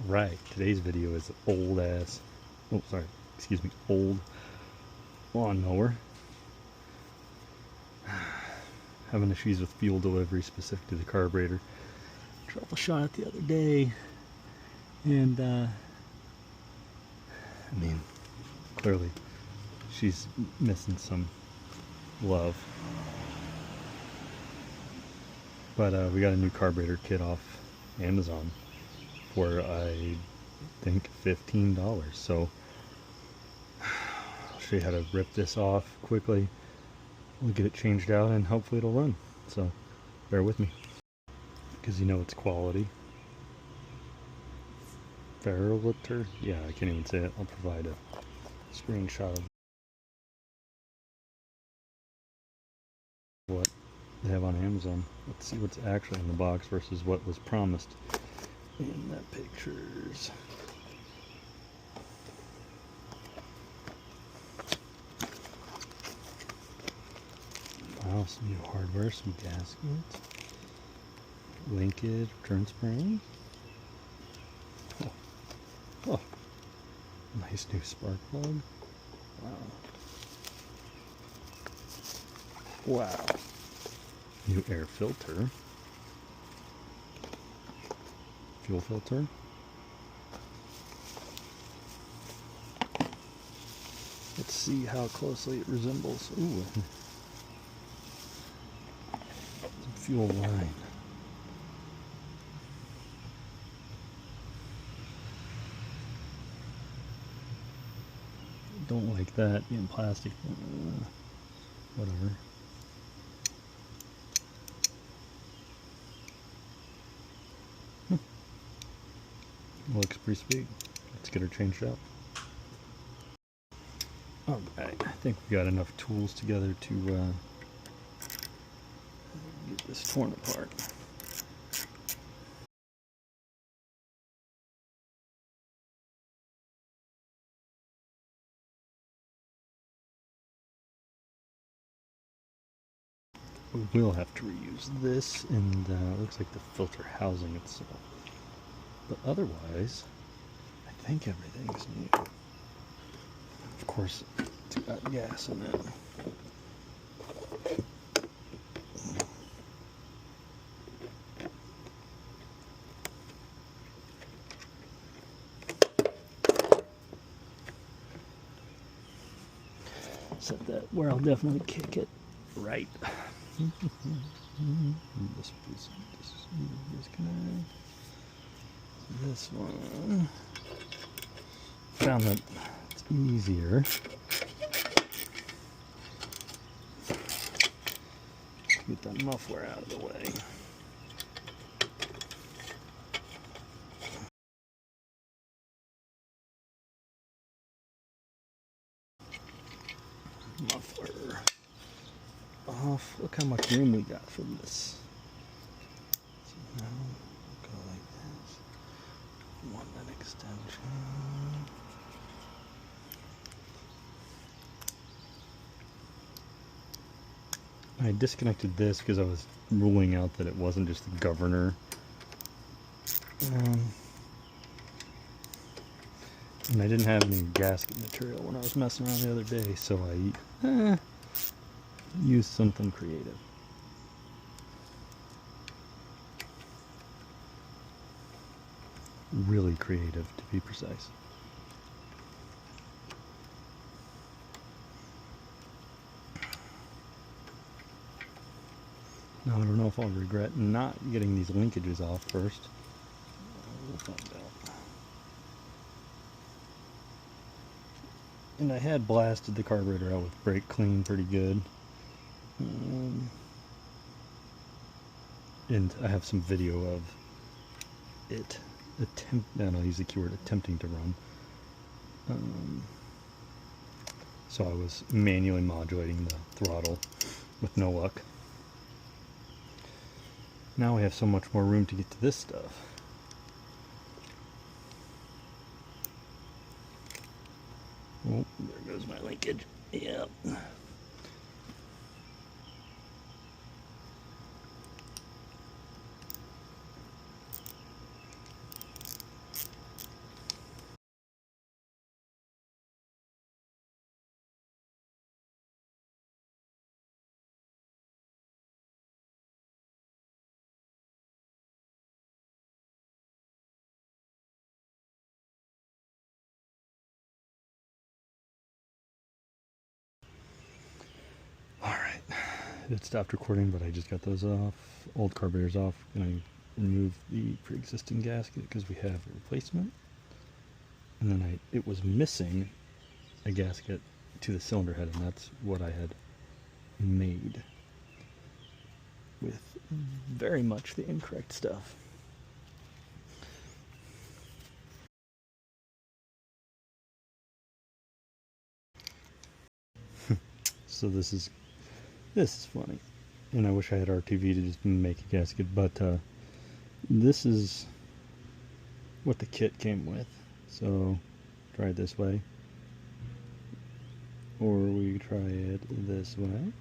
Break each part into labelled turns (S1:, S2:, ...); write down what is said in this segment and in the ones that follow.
S1: Alright, today's video is old lawnmower. Having issues with fuel delivery specific to the carburetor. Troubleshot it the other day, and I mean, clearly she's missing some love. But we got a new carburetor kit off Amazon for I think $15. So I'll show you how to rip this off quickly. We'll get it changed out and hopefully it'll run. So bear with me, because you know it's quality. Carburetor? Yeah, I can't even say it. I'll provide a screenshot of what they have on Amazon. Let's see what's actually in the box versus what was promised in the pictures. Wow, some new hardware, some gaskets, linkage, turn spring. Oh, nice new spark plug. Wow. New air filter. Fuel filter. Let's see how closely it resembles. Ooh. Some fuel line. Don't like that being plastic. Whatever. Looks pretty sweet. Let's get her changed out. Alright, I think we got enough tools together to get this torn apart. We will have to reuse this, and it looks like the filter housing itself. But otherwise, I think everything's new. Of course, it's got gas in it. Set that where I'll definitely kick it right. This piece, disconnect. This one. Found that it's easier to get that muffler out of the way. Muffler off. Look how much room we got for this. So now we'll go like this. Want that extension. I disconnected this because I was ruling out that it wasn't just the governor. And I didn't have any gasket material when I was messing around the other day, so I used something creative. Really creative, to be precise. Now I don't know if I'll regret not getting these linkages off first. We'll find out. And I had blasted the carburetor out with brake clean pretty good. And I have some video of it I'll use the keyword attempting to run. So I was manually modulating the throttle with no luck. Now we have so much more room to get to this stuff. Oh, there goes my linkage. Yep. it stopped recording, but I just got those off, old carburetors off, and I removed the pre-existing gasket because we have a replacement. And then it was missing a gasket to the cylinder head, and that's what I had made with very much the incorrect stuff. So this is funny, and I wish I had RTV to just make a gasket, but this is what the kit came with. So try it this way, or we try it this way.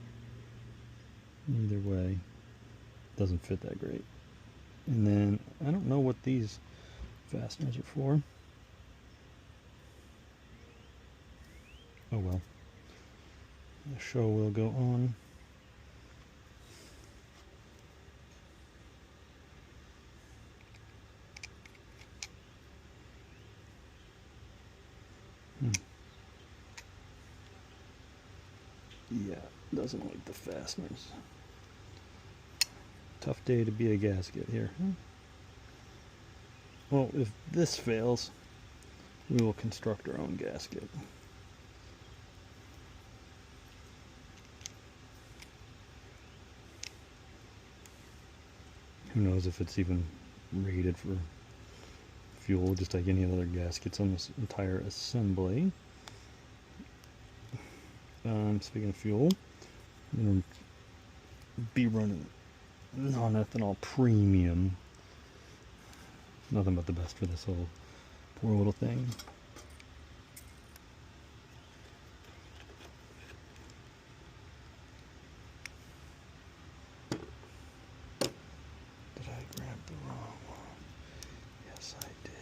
S1: Either way, doesn't fit that great. And then I don't know what these fasteners are for. Oh well. The show will go on. Yeah, doesn't like the fasteners. Tough day to be a gasket here. Well, if this fails, we will construct our own gasket. Who knows if it's even rated for fuel, just like any other gaskets on this entire assembly. Speaking of fuel, I'm going to be running non-ethanol premium. Nothing but the best for this whole poor little thing. Did I grab the wrong one? Yes, I did.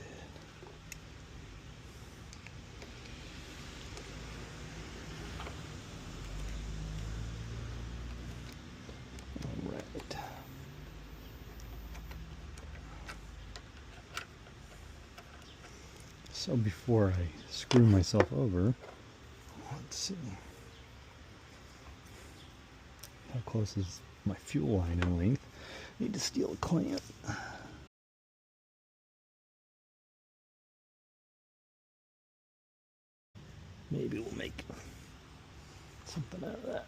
S1: All right. So before I screw myself over, let's see. How close is my fuel line in length? I need to steal a clamp. Maybe we'll make something out of that.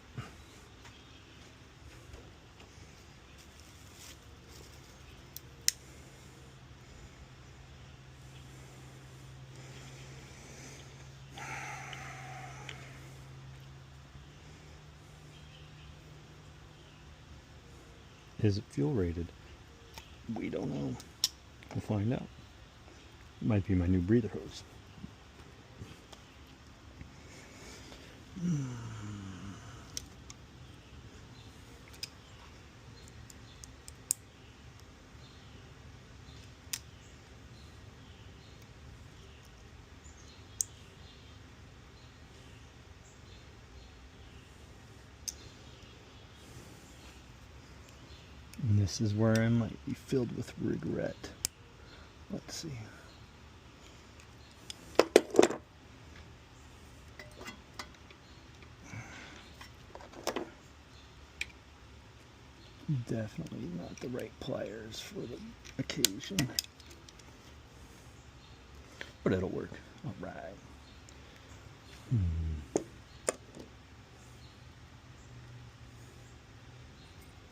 S1: Is it fuel rated? We don't know. We'll find out. It might be my new breather hose. And this is where I might be filled with regret. Let's see. Definitely not the right pliers for the occasion. But it'll work. All right.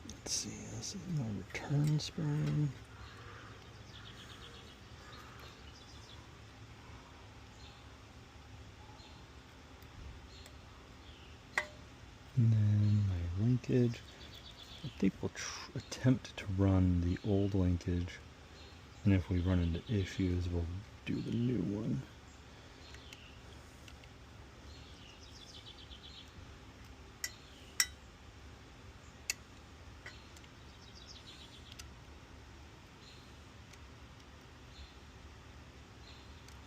S1: Let's see, this is my return spring. And then my linkage. I think we'll attempt to run the old linkage, and if we run into issues, we'll do the new one.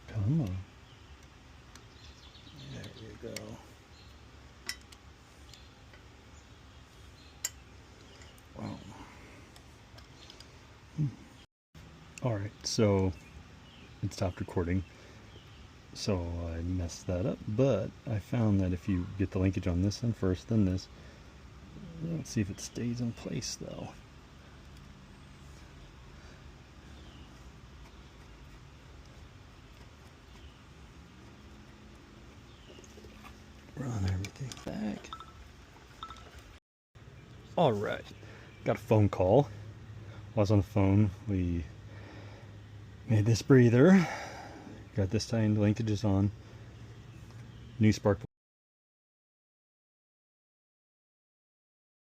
S1: Come on. There you go. Wow. Alright, so it stopped recording. So I messed that up, but I found that if you get the linkage on this end first, then this, Let's see if it stays in place though. Run everything back. All right, got a phone call. While I was on the phone, we made this breather. Got this tying linkages on. New spark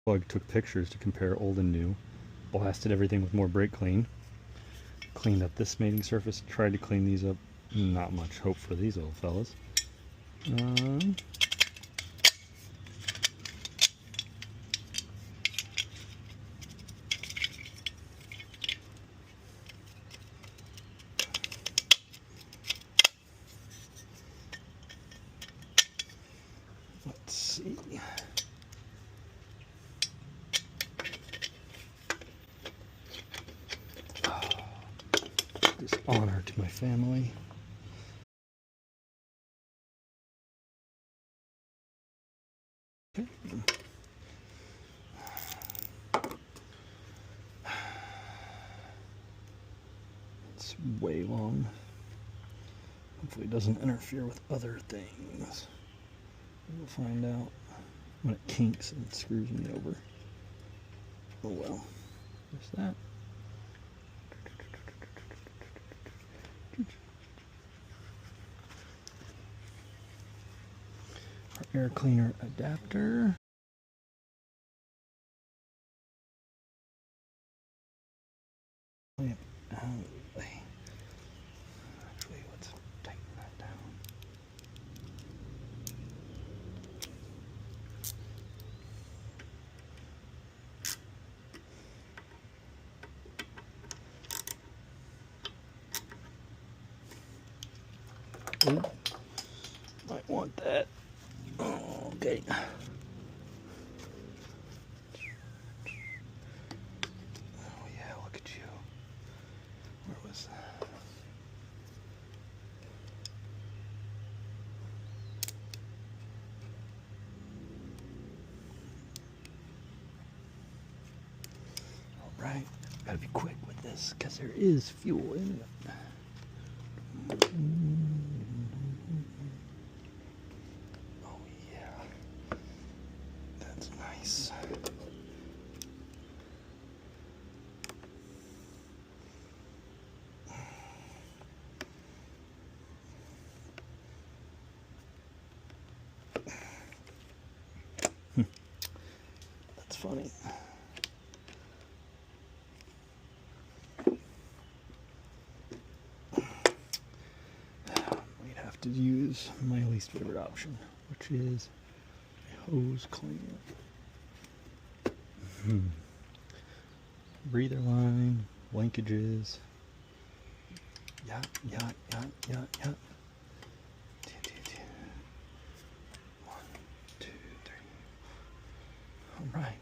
S1: plug. Took pictures to compare old and new. Blasted everything with more brake clean. Cleaned up this mating surface. Tried to clean these up. Not much hope for these old fellas. Let's see. This honor to my family. Okay. It's way long. Hopefully it doesn't interfere with other things. We'll find out when it kinks and screws me over. Oh well. There's that. Our air cleaner adapter. Actually, let's tighten that down. Oh, might want that. Okay. Oh yeah, look at you. Where was that? All right, gotta be quick with this because there is fuel in it. Oh yeah, that's nice. That's funny. We'd have to use my least favorite option, which is a hose cleaner. Breather line, linkages. Yeah. 1, 2, 3. All right.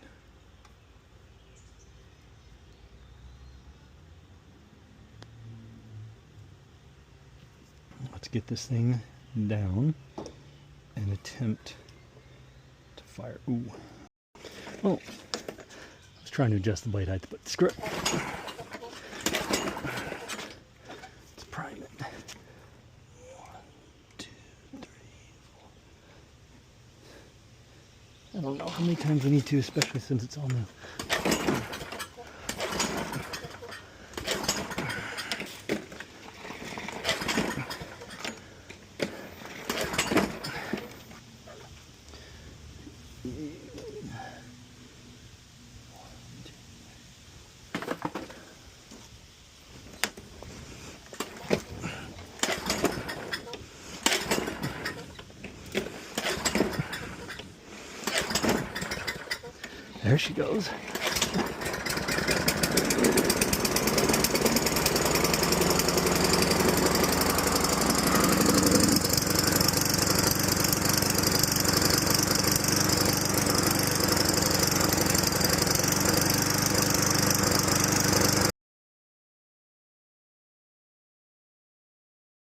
S1: Let's get this thing down and attempt to fire. Ooh. Oh, I was trying to adjust the blade height, but screw it. Let's prime it. 1, 2, 3, 4. I don't know how many times we need to, especially since it's on the. There she goes.